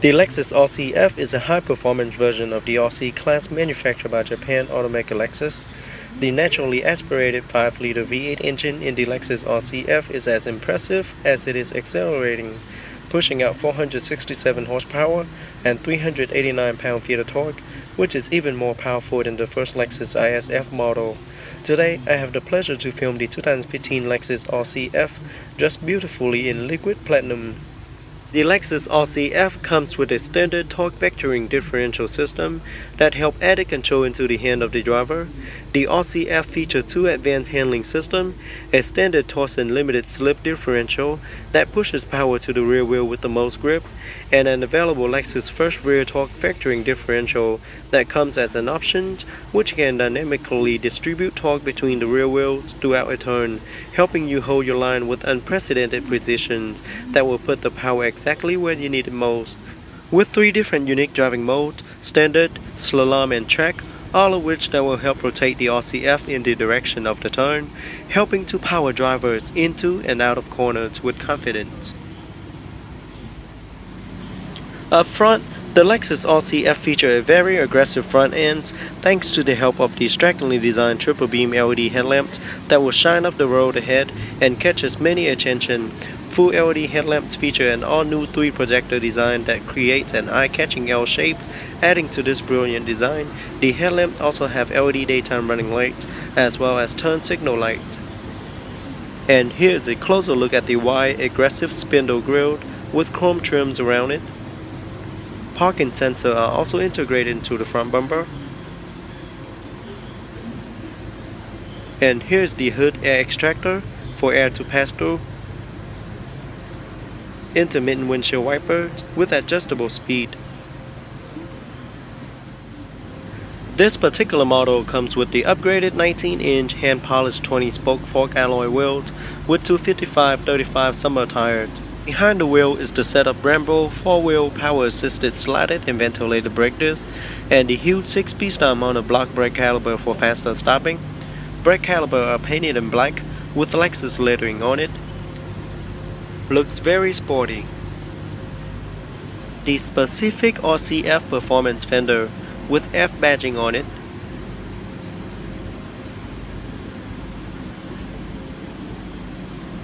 The Lexus RCF is a high-performance version of the RC class manufactured by Japan automaker Lexus. The naturally aspirated 5-liter V8 engine in the Lexus RCF is as impressive as it is accelerating, pushing out 467 horsepower and 389 pound-feet of torque, which is even more powerful than the first Lexus ISF model. Today, I have the pleasure to film the 2015 Lexus RCF dressed beautifully in liquid platinum. The Lexus RCF comes with a standard torque vectoring differential system that help added control into the hand of the driver. The RCF features two advanced handling systems, a standard torsion limited slip differential that pushes power to the rear wheel with the most grip, and an available Lexus first rear torque vectoring differential that comes as an option, which can dynamically distribute torque between the rear wheels throughout a turn, helping you hold your line with unprecedented precision that will put the power exactly where you need it most. With 3 different unique driving modes, standard, slalom and track, all of which that will help rotate the RCF in the direction of the turn, helping to power drivers into and out of corners with confidence. Up front, the Lexus RCF features a very aggressive front end thanks to the help of the strikingly designed triple beam LED headlamps that will shine up the road ahead and catches many attention. Full LED headlamps feature an all-new 3-projector design that creates an eye-catching L shape. Adding to this brilliant design, the headlamps also have LED daytime running lights as well as turn signal lights. And here's a closer look at the wide, aggressive spindle grille with chrome trims around it. Parking sensors are also integrated into the front bumper. And here's the hood air extractor for air to pass through. Intermittent windshield wipers with adjustable speed. This particular model comes with the upgraded 19-inch hand-polished 20-spoke fork alloy wheels with 255/35 summer tires. Behind the wheel is the set of Brembo 4-wheel power-assisted slided and ventilated brake discs and the huge 6-piston mounted block brake caliper for faster stopping. Brake calipers are painted in black with Lexus lettering on it. Looks very sporty. The specific RCF performance fender with F badging on it.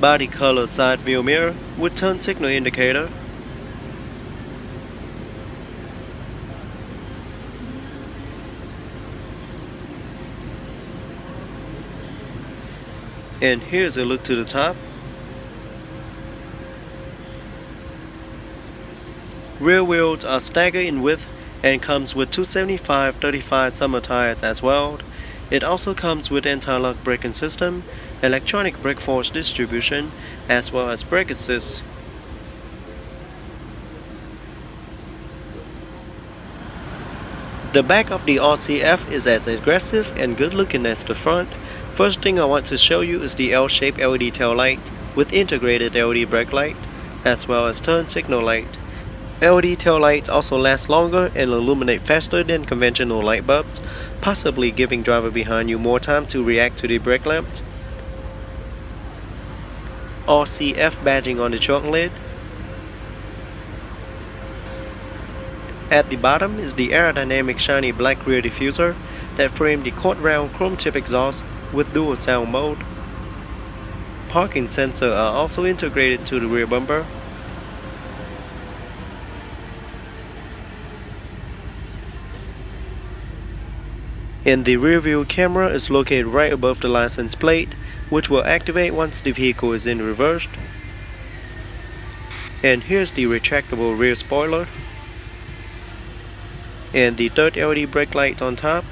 Body colored side view mirror with turn signal indicator. And here's a look to the top. Rear wheels are staggered in width and comes with 275/35 summer tires as well. It also comes with anti-lock braking system, electronic brake force distribution, as well as brake assist. The back of the RCF is as aggressive and good looking as the front. First thing I want to show you is the L-shaped LED tail light with integrated LED brake light, as well as turn signal light. LED tail lights also last longer and illuminate faster than conventional light bulbs, possibly giving driver behind you more time to react to the brake lamps. RCF badging on the trunk lid. At the bottom is the aerodynamic shiny black rear diffuser that framed the quad round chrome tip exhaust with dual sound mode. Parking sensors are also integrated to the rear bumper. And the rear view camera is located right above the license plate, which will activate once the vehicle is in reverse. And here's the retractable rear spoiler. And the third LED brake light on top.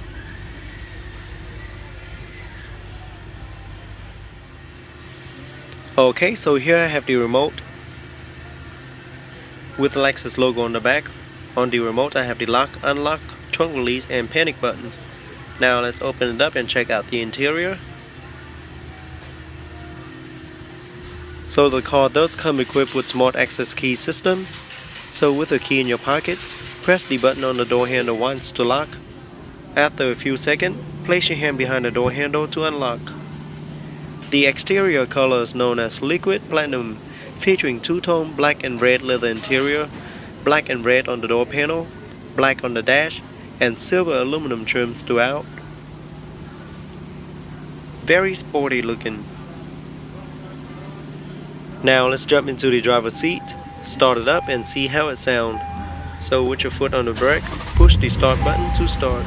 Okay, so here I have the remote with the Lexus logo on the back. On the remote I have the lock, unlock, trunk release and panic buttons. Now let's open it up and check out the interior. So the car does come equipped with smart access key system. So with a key in your pocket, press the button on the door handle once to lock. After a few seconds, place your hand behind the door handle to unlock. The exterior color is known as liquid platinum, featuring two-tone black and red leather interior. black and red on the door panel, black on the dash, and silver aluminum trims throughout. Very sporty looking. Now let's jump into the driver's seat, start it up and see how it sounds. So with your foot on the brake, push the start button to start.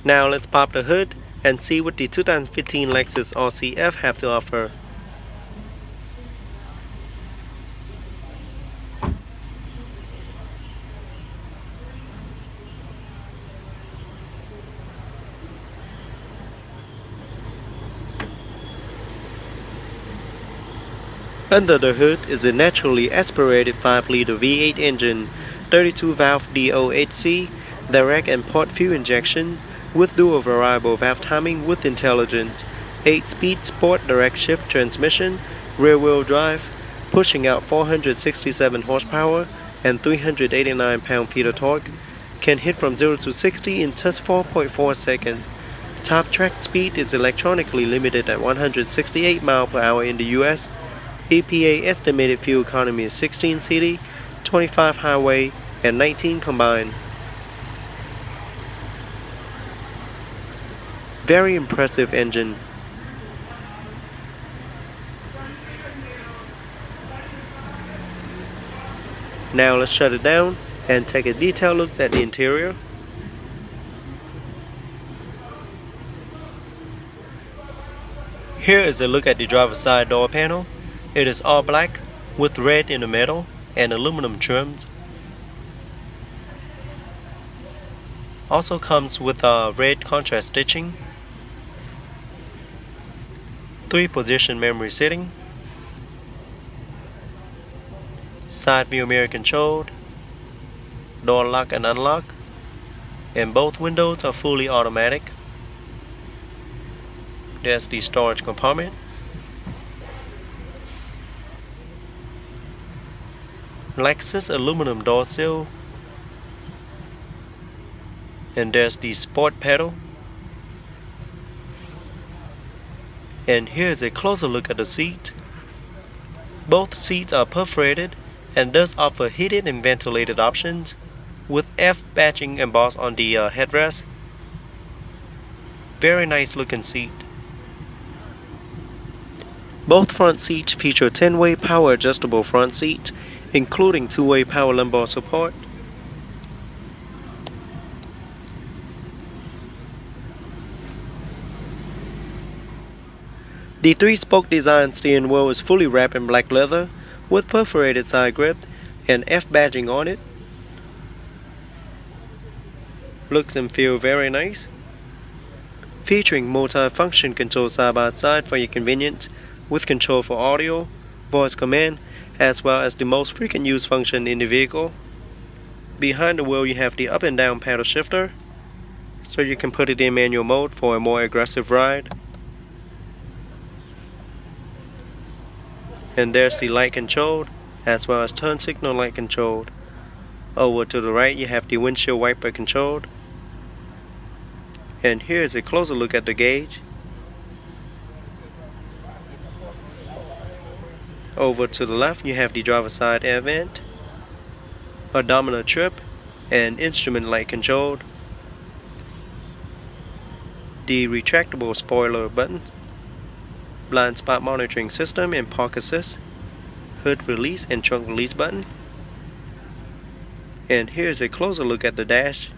Now let's pop the hood and see what the 2015 Lexus RCF have to offer. Under the hood is a naturally aspirated 5-liter V8 engine, 32-valve DOHC, direct and port fuel injection, with dual variable valve timing with intelligence, 8-speed sport direct shift transmission, rear-wheel drive, pushing out 467 horsepower and 389 pound-feet of torque, can hit from 0 to 60 in just 4.4 seconds. Top track speed is electronically limited at 168 miles per hour in the US. EPA estimated fuel economy is 16 city, 25 highway, and 19 combined. Very impressive engine. Now let's shut it down and take a detailed look at the interior. Here is a look at the driver's side door panel. It is all black with red in the middle and aluminum trims. Also comes with red contrast stitching, 3-position memory seating, side view mirror controlled, door lock and unlock, and both windows are fully automatic. There's the storage compartment. Lexus aluminum door sill. And there's the sport pedal. And here's a closer look at the seat. Both seats are perforated and does offer heated and ventilated options with F badging embossed on the headrest. Very nice looking seat. Both front seats feature 10-way power adjustable front seats, including 2-way power lumbar support. The 3-spoke design steering wheel is fully wrapped in black leather with perforated side grip and F badging on it. Looks and feel very nice. Featuring multi-function control side by side for your convenience, with control for audio, voice command, as well as the most frequent used function in the vehicle. Behind the wheel you have the up and down paddle shifter, so you can put it in manual mode for a more aggressive ride. And there's the light controlled, as well as turn signal light controlled. Over to the right you have the windshield wiper controlled. And here's a closer look at the gauge. Over to the left you have the driver's side air vent, odometer trip, and instrument light controlled. The retractable spoiler button, blind spot monitoring system and park assist, hood release and trunk release button. And here's a closer look at the dash.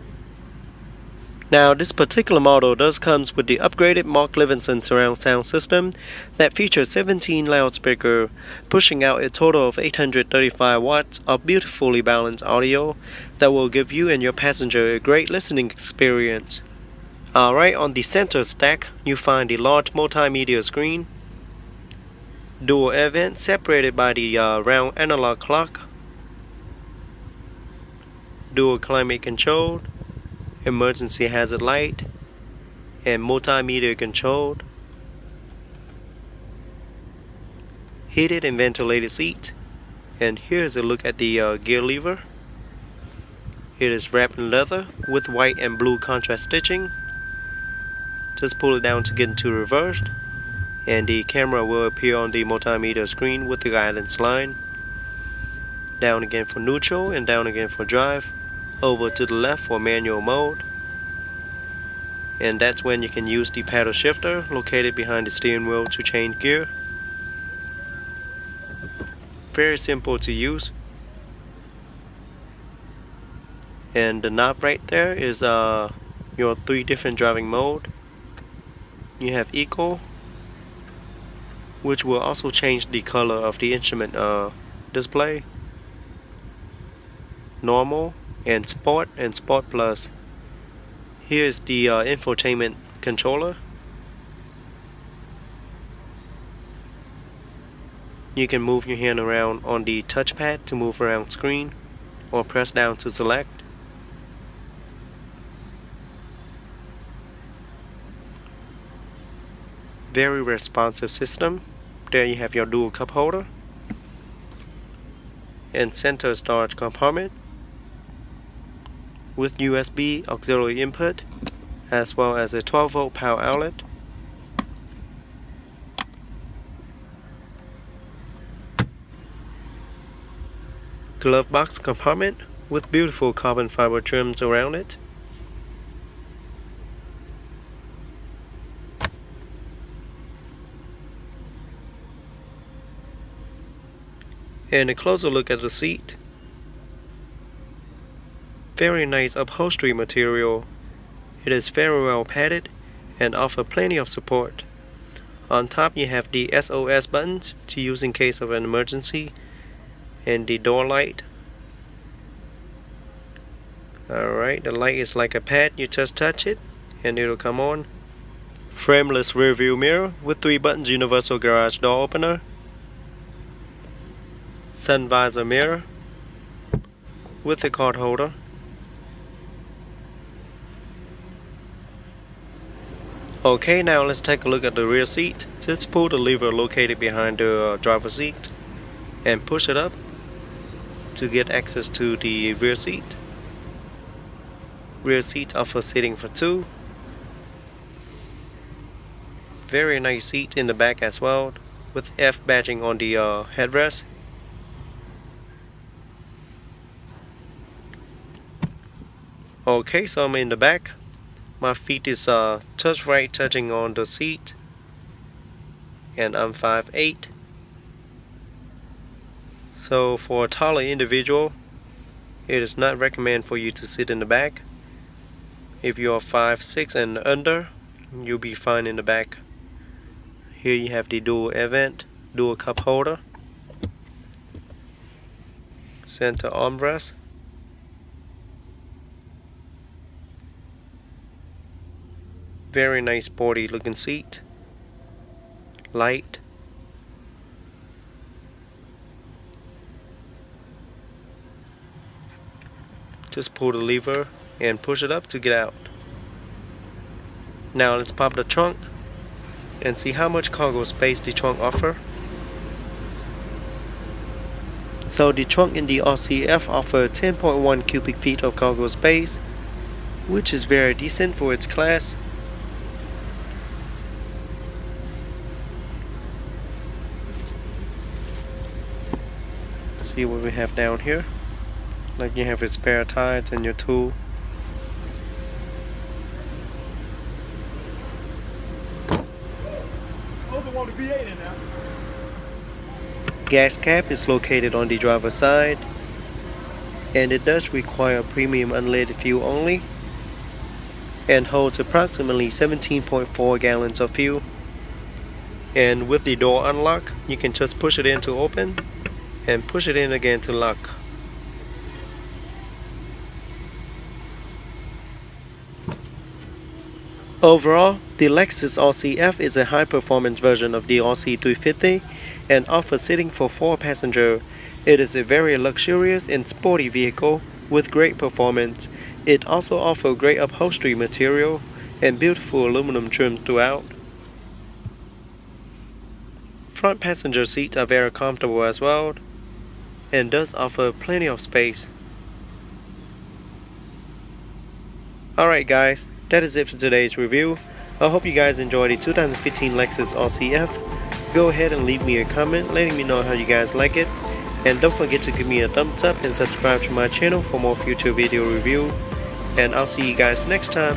Now, this particular model does comes with the upgraded Mark Levinson surround sound system that features 17 loudspeakers, pushing out a total of 835 watts of beautifully balanced audio that will give you and your passenger a great listening experience. Alright, on the center stack, you find the large multimedia screen, dual air vent separated by the round analog clock, dual climate controlled, emergency hazard light, and multimedia controlled, heated and ventilated seat. And here's a look at the gear lever. It is wrapped in leather with white and blue contrast stitching. Just pull it down to get into reverse, and the camera will appear on the multimedia screen with the guidance line. Down again for neutral and down again for drive. Over to the left for manual mode. And that's when you can use the paddle shifter located behind the steering wheel to change gear. Very simple to use. And the knob right there is your 3 different driving mode. You have Eco, which will also change the color of the instrument display, Normal, and Sport Plus. Here's the infotainment controller. You can move your hand around on the touchpad to move around screen, or press down to select. Very responsive system. There you have your dual cup holder and center storage compartment with USB auxiliary input, as well as a 12-volt power outlet. Glove box compartment with beautiful carbon fiber trims around it. And a closer look at the seat. Very nice upholstery material. It is very well padded and offers plenty of support. On top you have the SOS buttons to use in case of an emergency, and the door light. Alright, the light is like a pad, you just touch it and it'll come on. Frameless rear view mirror with 3 buttons universal garage door opener. Sun visor mirror with a card holder. Okay, now let's take a look at the rear seat. Just pull the lever located behind the driver's seat and push it up to get access to the rear seat. Rear seats offer seating for 2. Very nice seat in the back as well, with F badging on the headrest. Okay, so I'm in the back. My feet is touching on the seat, and I'm 5'8". So for a taller individual, it is not recommended for you to sit in the back. If you are 5'6" and under, you'll be fine in the back. Here you have the dual air vent, dual cup holder, center armrest, very nice sporty looking seat, light, just pull the lever and push it up to get out. Now let's pop the trunk and see how much cargo space the trunk offers. So the trunk in the RCF offers 10.1 cubic feet of cargo space, which is very decent for its class. See what we have down here. Like you have your spare tires and your tool. Gas cap is located on the driver's side. and it does require premium unleaded fuel only, and holds approximately 17.4 gallons of fuel. And with the door unlock, you can just push it in to open and push it in again to lock. Overall, the Lexus RCF is a high-performance version of the RC350 and offers seating for 4 passengers. It is a very luxurious and sporty vehicle with great performance. It also offers great upholstery material and beautiful aluminum trims throughout. Front passenger seats are very comfortable as well and does offer plenty of space. Alright guys, that is it for today's review. I hope you guys enjoyed the 2015 Lexus RCF. Go ahead and leave me a comment letting me know how you guys like it. And don't forget to give me a thumbs up and subscribe to my channel for more future video review. And I'll see you guys next time.